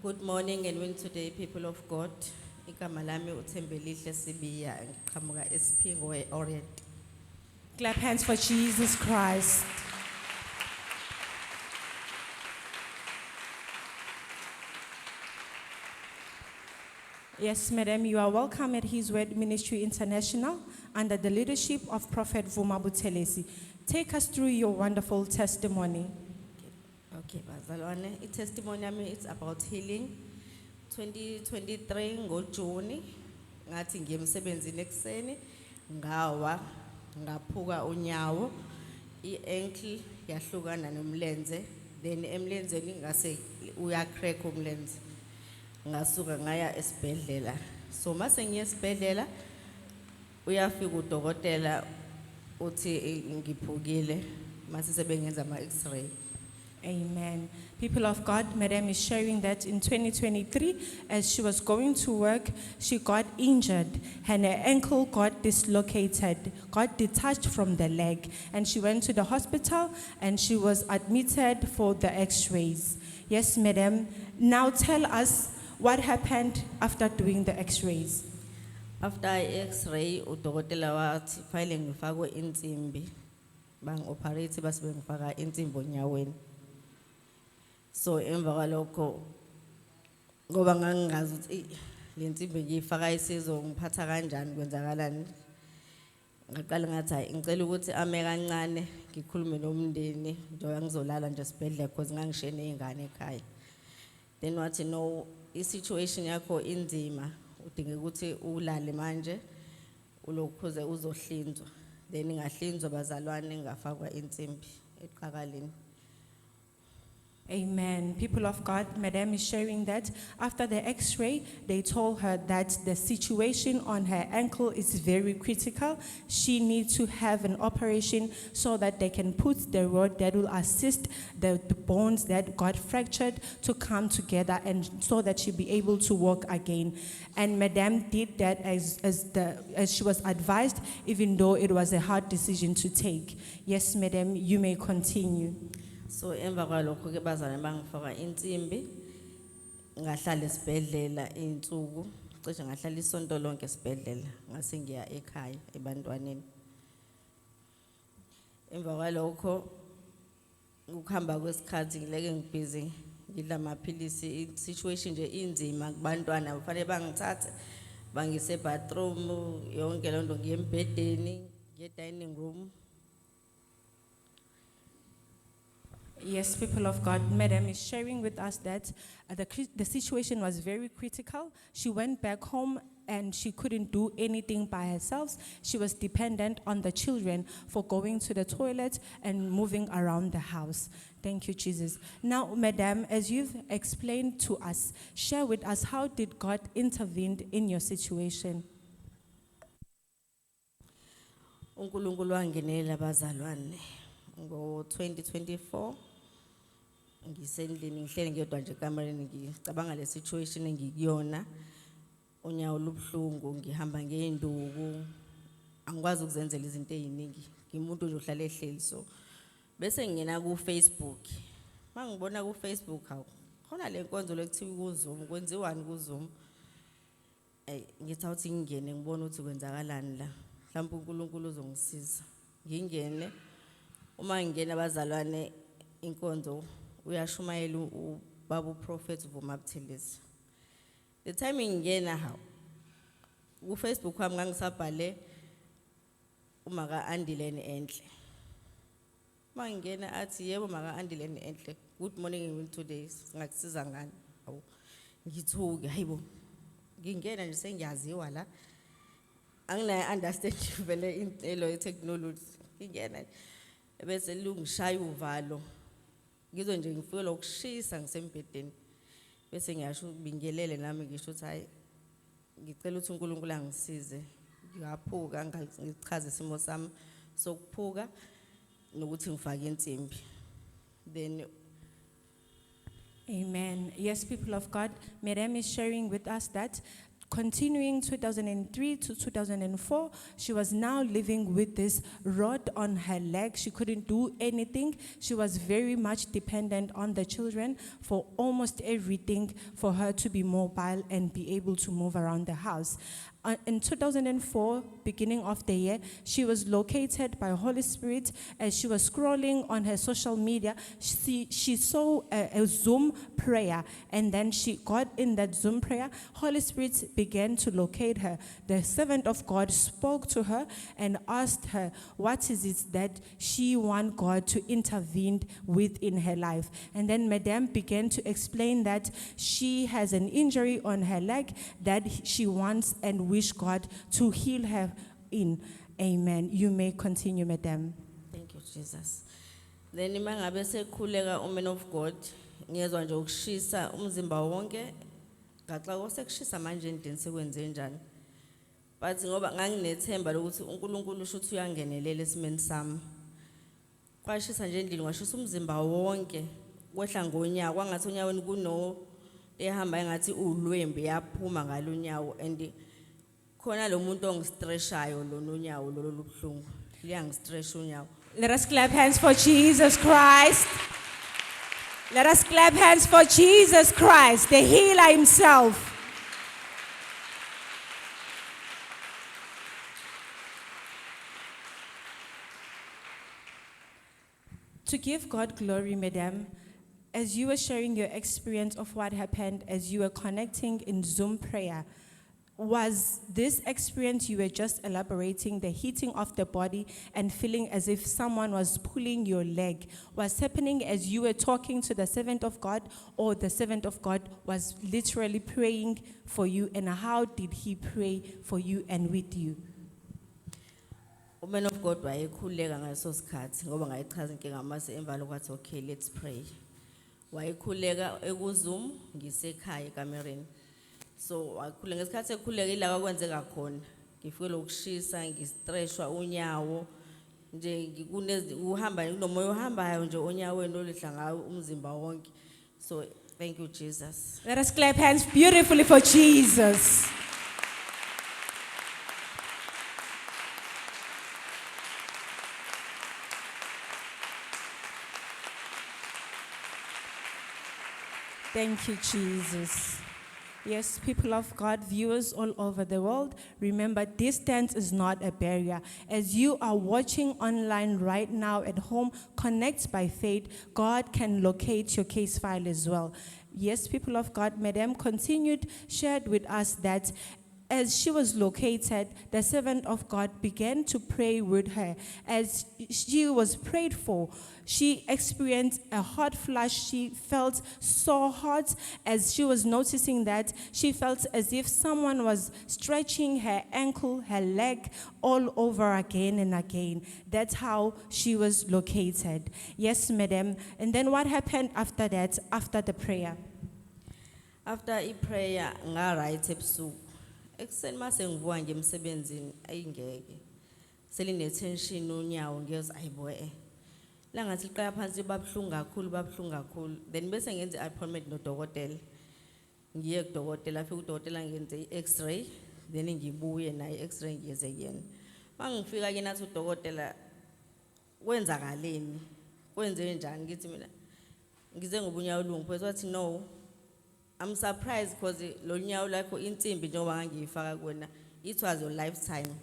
Good morning and win today, people of God. Igama lami uThembelihle Sibiya ngiqhamuka eSiphingo eOrient. Clap hands for Jesus Christ. Yes, madam, you are welcome at His Word Ministry International under the leadership of Prophet Vuma Buthelezi. Take us through your wonderful testimony. Okay, bazalwane, testimony yami it's about healing. 2023 ngoJuni ngathi ngiye emsebenzini ekseni ngawa ngaphuka unyawo i-ankle yahlukana nomlenze then emlenzeni ngase uya crack umlenze ngasuka ngaya esibhedlela so mase ngiye esibhedlela uyafika udokotela uthi ngiphukile mase sebengenza ama x-ray. Amen. People of God, Madam is sharing that in 2023, as she was going to work, she got injured and her ankle got dislocated, got detached from the leg. And she went to the hospital and she was admitted for the x-rays. Yes, Madam. Now tell us what happened after doing the x-rays. After x-ray udokotela wathi file ngifakwe insimbi bang operate base bengifaka insimbi onyaweni. So emva kwalokho ngoba ngangingazi ukuthi le nsimbi ngiyifaka isizo ngiphatha kanjani kwenzakalani ngaqala ngathi hayi ngicela ukuthi ame kancane ngikhulume nomndeni njengoba ngizolala nje esibhedlela because ngangishene izingane ekhaya. Then wathi no i-situation yakho inzima udinga ukuthi ulale manje ulokhuze uzohlinzwa then ngahlinzwa bazalwane ngafakwa insimbi eqakaleni. Amen. People of God, Madam is sharing that after the x-ray, they told her that the situation on her ankle is very critical. She needs to have an operation so that they can put the rod that will assist the bones that got fractured to come together and so that she'll be able to walk again. And Madam did that as she was advised, even though it was a hard decision to take. Yes, Madam, you may continue. So emva kwalokho ke bazalwane bangifaka insimbi ngahlala esibhedlela insuku cishe ngahlala isonto lonke esibhedlela ngase ngiya ekhaya ebantwaneni. Emva kwalokho ukuhamba kwesikhathi ngileke ngibhizi ngidla amaphilisi i-situation nje inzima kubantwana kufanele bangithathe bangise bathroom yonke lonto ngiye embhedeni ngiye dining room. Yes, people of God, Madam is sharing with us that the situation was very critical. She went back home and she couldn't do anything by herself. She was dependent on the children for going to the toilet and moving around the house. Thank you, Jesus. Now, Madam, as you've explained to us, share with us how did God intervene in your situation? uNkulunkulu wangenelela bazalwane ngo 2024 ngisendlini ngihleli ngedwa nje ekamereni ngicabanga le situation engikuyona unyawo lubhlungu ngihamba ngeenduku angikwazi ukuzenzela izinto eziningi ngimuntu nje uhlala ehleli so bese ngingena ku Facebook mangibona ku Facebook hawo khona le nkonzo lekuthiwa ku Zoom kwenziwani ku Zoom ngithi awuthi ngingene ngibona ukuthi kwenzakalani la mhlawumbe uNkulunkulu uzongisiza ngingene uma ngingena abazalwane inkonzo uyashumayela ubaba uProphet Vuma Buthelezi. The time ngingena hawo ku Facebook wami ngangisabhale umaka Andilene Enhle. Mangingena athi yebo maka Andilene Enhle. Good morning and today ngakusiza ngani? Hawo ngithuke hayibo. Ngingena nje sengiyaziwa la. Angina understand vele into technology. Ngingena bese lungishaya uvalo ngizwe nje ngifike lokushisa ngisembedeni bese ngiyasho ukubingelele nami ngisho ukuthi hayi ngicela ukuthi uNkulunkulu angisize ngiyaphuka ngichaze isimo sami sokuphuka nokuthi ngifake insimbi then. Amen. Yes, people of God, Madam is sharing with us that Continuing 2003 to 2004, she was now living with this rod on her leg. She couldn't do anything. She was very much dependent on the children for almost everything for her to be mobile and be able to move around the house. In 2004, beginning of the year, she was located by Holy Spirit as she was scrolling on her social media. She saw a Zoom prayer, and then she got in that Zoom prayer. Holy Spirit began to locate her. The servant of God spoke to her and asked her, what is it that she wants God to intervene with in her life? And then Madame began to explain that she has an injury on her leg that she wants and wish God to heal her in. Amen. You may continue, Madam. Thank you, Jesus. Then mangabe sekhuleka uman of God, ngiyezwa nje ukushisa umzimba wonke. Ngaxa kwasekushisa manje endini sekwenze njani. But ngoba nganginethemba lokuthi uNkulunkulu usho ukuthi uyangenelela esimeni sami. Kwashisa nje endini kwashisa umzimba wonke. Kwehla ngonyawo kwangathi onyaweni kuno ehamba engathi ulwembe yaphuma ngalonyawo and khona lo muntu ongistressayo lo nonyawo lo lobhlungu liyangistress unyawo. Let us clap hands for Jesus Christ. Let us clap hands for Jesus Christ, the healer himself. To give God glory, Madam, as you were sharing your experience of what happened as you were connecting in Zoom prayer, was this experience you were just elaborating, the heating of the body and feeling as if someone was pulling your leg, was happening as you were talking to the servant of God, or the servant of God was literally praying for you? And how did he pray for you and with you? Uman of God wayekhuleka ngaso sikhathi ngoba ngayichaza inkinga mase emva lokwathi okay let's pray. Wayekhuleka ekuZoom ngisekhaya ekamereni. So wakhuleka ngesikhathi ekhuleka ila kwakwenzeka khona. Ngifike lokushisa ngistresswa unyawo nje ngikunezi uhamba kunomoya uhambayo nje onyaweni olihla ngawo umzimba wonke. So thank you Jesus. Let us clap hands beautifully for Jesus. Thank you, Jesus. Yes, people of God, viewers all over the world, remember distance is not a barrier. As you are watching online right now at home, connect by faith, God can locate your case file as well. Yes, people of God, Madam continued, shared with us that as she was located, the servant of God began to pray with her. As she was prayed for, she experienced a hot flush. She felt so hot. As she was noticing that, she felt as if someone was stretching her ankle, her leg, all over again and again. That's how she was located. Yes, Madam. And then what happened after that, after the prayer? After a prayer nga right ebusuku. Ekuseni mase ngivuka nje emsebenzini ayingeke. Seline tension unyawo ngiyeza ayibo La ngathi liqala phansi babhlungu kakhulu. Then bese ngenza appointment nodokotela. Ngiye kudokotela afike udokotela ngenze i-X-ray, then ngibuye naye i-X-ray ngiyeze kuyena. Mangifika ke nathi udokotela kwenzakaleni? Kwenze njani ngithi mina ngize ngobunyawo olungiphethe wathi no. I'm surprised because lo nyawo lakho insimbi njengoba ngangiyifaka kuwena it was your lifetime.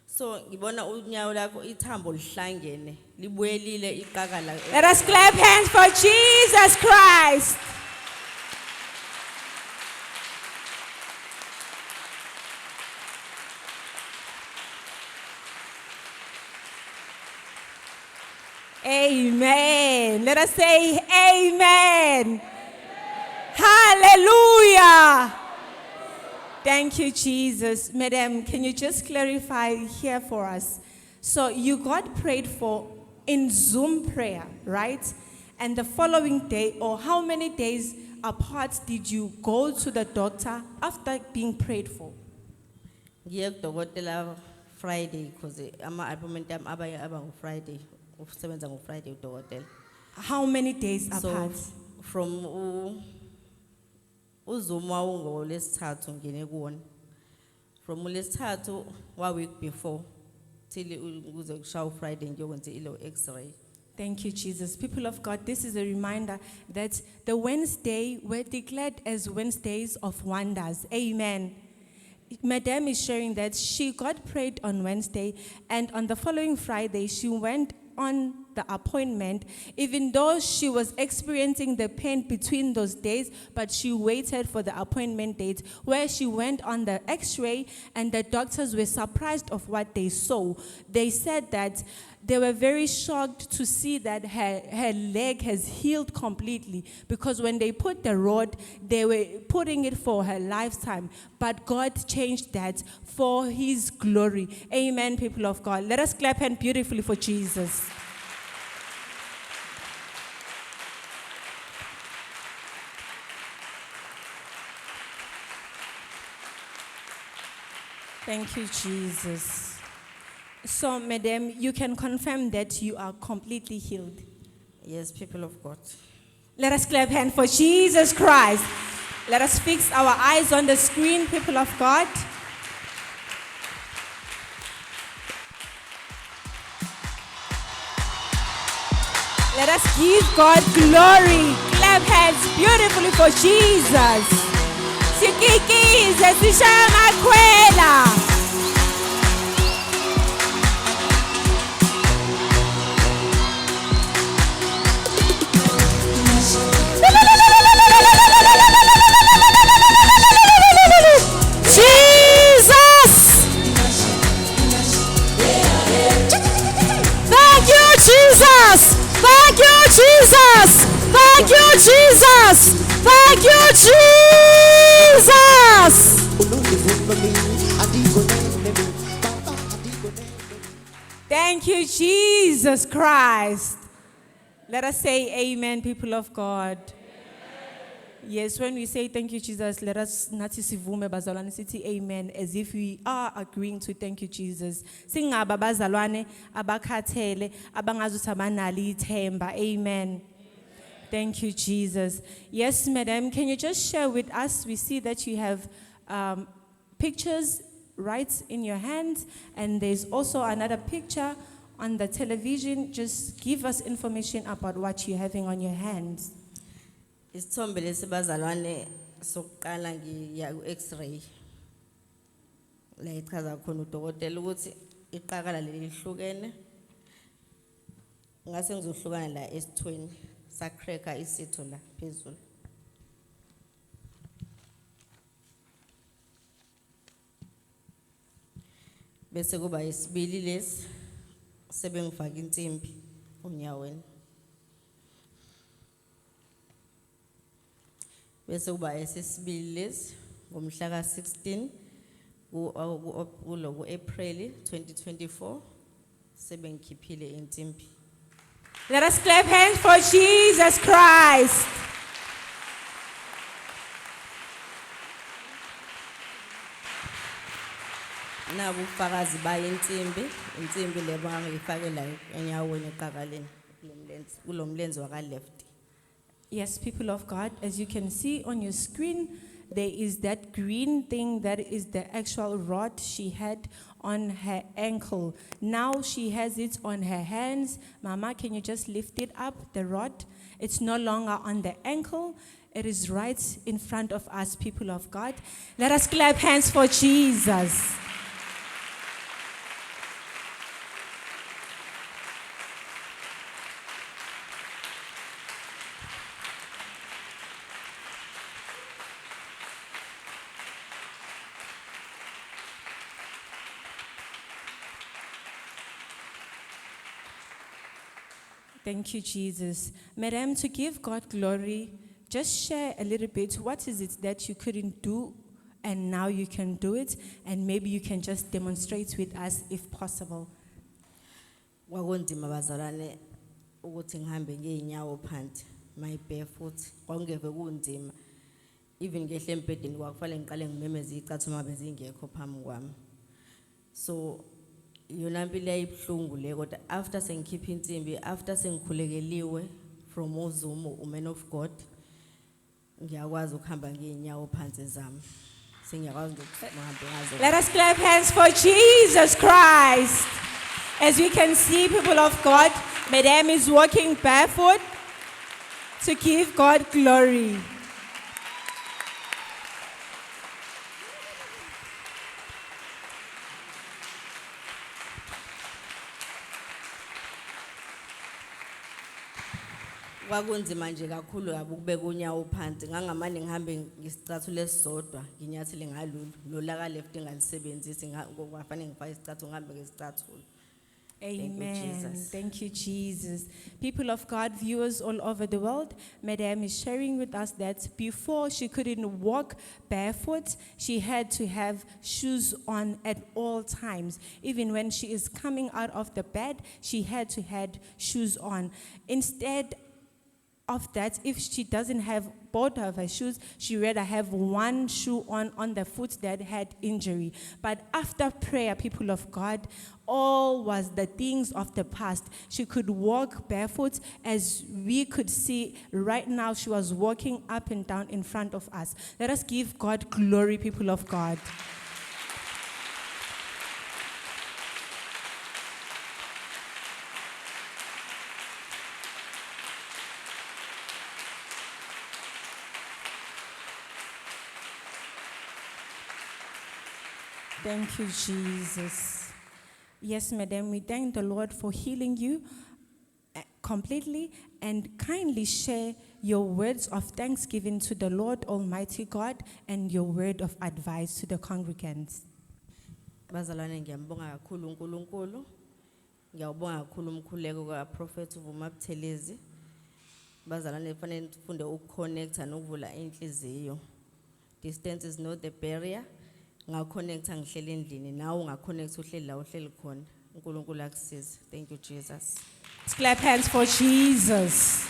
So ngibona unyawo lakho ithambo lihlangene libuyelile iqaka la. Let us clap hands for Jesus Christ. Amen. Let us say amen. Hallelujah. Thank you, Jesus. Madam, can you just clarify here for us? So you got prayed for in Zoom prayer, right? And the following day, or how many days apart did you go to the doctor after being prayed for? Ngiye kudokotela Friday because ama appointment am aba Friday. Usebenza ngo Friday udokotela. How many days So apart? from uZoom wawungolesithathu ngene kuwona. From ulesithathu wa week before till kuze kushaw Friday ngiyokwenza ilo X-ray. Thank you, Jesus. People of God, this is a reminder that the Wednesday were declared as Wednesdays of wonders. Amen. Madam is sharing that she got prayed on Wednesday, and on the following Friday, she went on the appointment, even though she was experiencing the pain between those days, but she waited for the appointment date where she went on the X-ray, and the doctors were surprised of what they saw. They said that they were very shocked to see that her leg has healed completely, because when they put the rod, they were putting it for her lifetime. But God changed that for His glory. Amen, people of God. Let us clap hands beautifully for Jesus. Thank you, Jesus. So, Madam, you can confirm that you are completely healed. Yes, people of God. Let us clap hands for Jesus Christ. Let us fix our eyes on the screen, people of God. Let us give God glory. Clap hands beautifully for Jesus. Sikikize sishaya makhwela. Thank you, Jesus. Thank you, Jesus. Thank you, Jesus. Thank you, Jesus Christ. Let us say amen, people of God. Yes, when we say thank you, Jesus, let us nathi sivume bazalwane sithi amen, as if we are agreeing to thank you, Jesus. Singaba bazalwane abakhathele abangazuthi abanalo ithemba. Amen. Thank you, Jesus. Yes, madam, can you just share with us? We see that you have pictures right in your hands, and there's also another picture on the television. Just give us information about what you're having on your hands. Isithombe lesibazalwane sokuqala ngiya ku X-ray. La ichaza khona udokotela ukuthi iqakala leli lihlukene. Ngase ngizohlukana la esithweni sa cracker isitho la phezulu. Bese kuba isibili lesi sebengifaka insimbi unyaweni. Bese kuba esesibili lesi ngomhla ka 16 ku April 2024 sebengikhiphile insimbi. Let us clap hands for Jesus Christ. Nabu ufakazi baye insimbi lebo ngangiyifake la enyaweni eqakaleni kulomlenze waka left. Yes, people of God, as you can see on your screen, there is that green thing that is the actual rod she had on her ankle. Now she has it on her hands. Mama, can you just lift it up, the rod? It's no longer on the ankle. It is right in front of us, people of God. Let us clap hands for Jesus. Thank you, Jesus. Madam, to give God glory, just share a little bit. What is it that you couldn't do and now you can do it? And maybe you can just demonstrate with us if possible. Kwakunzima bazalwane ukuthi ngihambe ngeenyawo phansi my barefoot kwangeve kunzima even ngehle embedeni kwakufanele ngiqale ngimemeze icathuma bezingekho phambi kwami. So yona impilo yayibhlungu le kodwa after sengikhipha insimbi after sengikhulekeliwe from uZoom uman of God ngiyakwazi ukuhamba ngeenyawo phansi zami sengiyakwazi ngokuhamba ngazo. Let us clap hands for Jesus Christ. As we can see, people of God, Madame is walking barefoot to give God glory. Kwakunzima nje kakhulu kabi ukubeka unyawo phansi ngangamane ngihambe ngesicathulo esisodwa nginyathele ngalolu lolaka left engalisebenzisi kwafanele ngifake isicathulo ngihambe ngesicathulo. you, Amen. Jesus. Thank you, Jesus. People of God, viewers all over the world, Madame is sharing with us that before she couldn't walk barefoot, she had to have shoes on at all times. Even when she is coming out of the bed, she had to have shoes on. Instead of that, if she doesn't have both of her shoes, she rather have one shoe on the foot that had injury. But after prayer, people of God, all was the things of the past. She could walk barefoot, as we could see right now. She was walking up and down in front of us. Let us give God glory, people of God. Thank you, Jesus. Yes, Madam, we thank the Lord for healing you completely, and kindly share your words of thanksgiving to the Lord Almighty God and your word of advice to the congregants. Bazalwane ngiyambonga kakhulu uNkulunkulu. Ngiyawubonga kakhulu umkhuleko kaProphet uVuma Buthelezi. Bazalwane kufanele sifunde ukuconnecta nokuvula inhliziyo. Distance is not the barrier. Ngaconnecta ngihleli endlini nawe ungaconnecta uhleli la uhleli khona. uNkulunkulu akusize. Thank you, Jesus. Let's clap hands for Jesus.